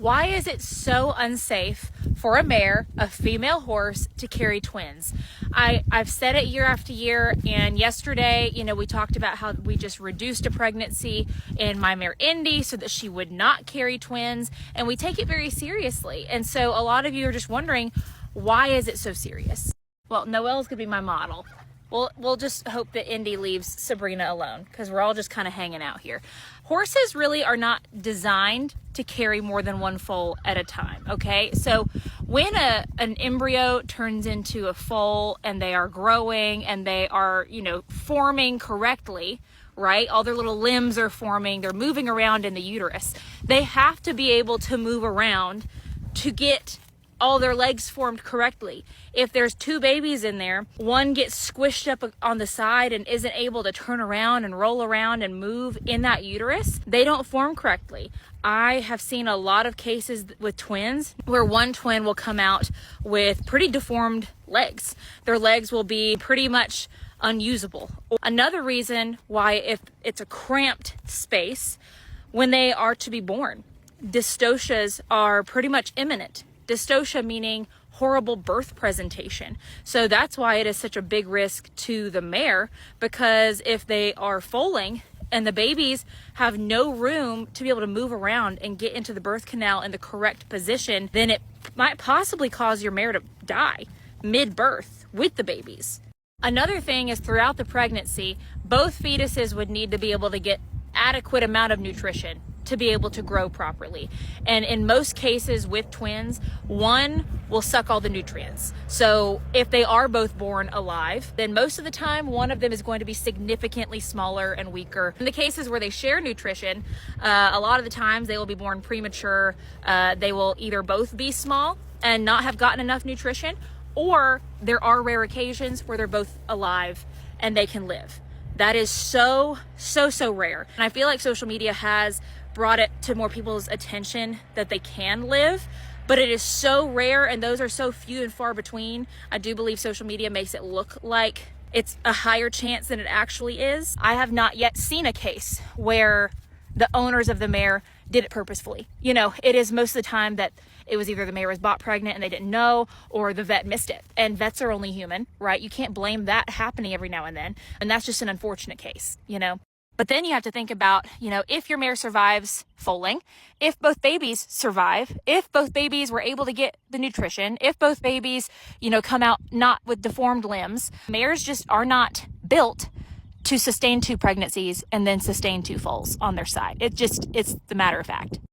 Why is it so unsafe for a mare, a female horse, to carry twins? I've said it year after year, and yesterday, we talked about how we just reduced a pregnancy in my mare Indy so that she would not carry twins, and we take it very seriously. And so a lot of you are just wondering, why is it so serious? Well, Noelle's gonna be my model. We'll just hope that Indy leaves Sabrina alone, because we're all just kind of hanging out here. Horses really are not designed to carry more than one foal at a time, okay? So when an embryo turns into a foal and they are growing and they are, forming correctly, right? All their little limbs are forming, they're moving around in the uterus. They have to be able to move around to get all their legs formed correctly. If there's two babies in there, one gets squished up on the side and isn't able to turn around and roll around and move in that uterus, they don't form correctly. I have seen a lot of cases with twins where one twin will come out with pretty deformed legs. Their legs will be pretty much unusable. Another reason why, if it's a cramped space, when they are to be born, dystocias are pretty much imminent. Dystocia meaning horrible birth presentation. So that's why it is such a big risk to the mare, because if they are foaling and the babies have no room to be able to move around and get into the birth canal in the correct position, then it might possibly cause your mare to die mid-birth with the babies. Another thing is, throughout the pregnancy, both fetuses would need to be able to get adequate amount of nutrition to be able to grow properly. And in most cases with twins, one will suck all the nutrients. So if they are both born alive, then most of the time one of them is going to be significantly smaller and weaker. In the cases where they share nutrition, a lot of the times they will be born premature. They will either both be small and not have gotten enough nutrition, or there are rare occasions where they're both alive and they can live. That is so rare. And I feel like social media has brought it to more people's attention that they can live, but it is so rare, and those are so few and far between. I do believe social media makes it look like it's a higher chance than it actually is. I have not yet seen a case where the owners of the mare did it purposefully. It is most of the time that it was either the mare was bought pregnant and they didn't know, or the vet missed it. And vets are only human, right? You can't blame that happening every now and then. And that's just an unfortunate case, But then you have to think about, if your mare survives foaling, if both babies survive, if both babies were able to get the nutrition, if both babies, come out not with deformed limbs, mares just are not built to sustain 2 pregnancies and then sustain 2 foals on their side. It's the matter of fact.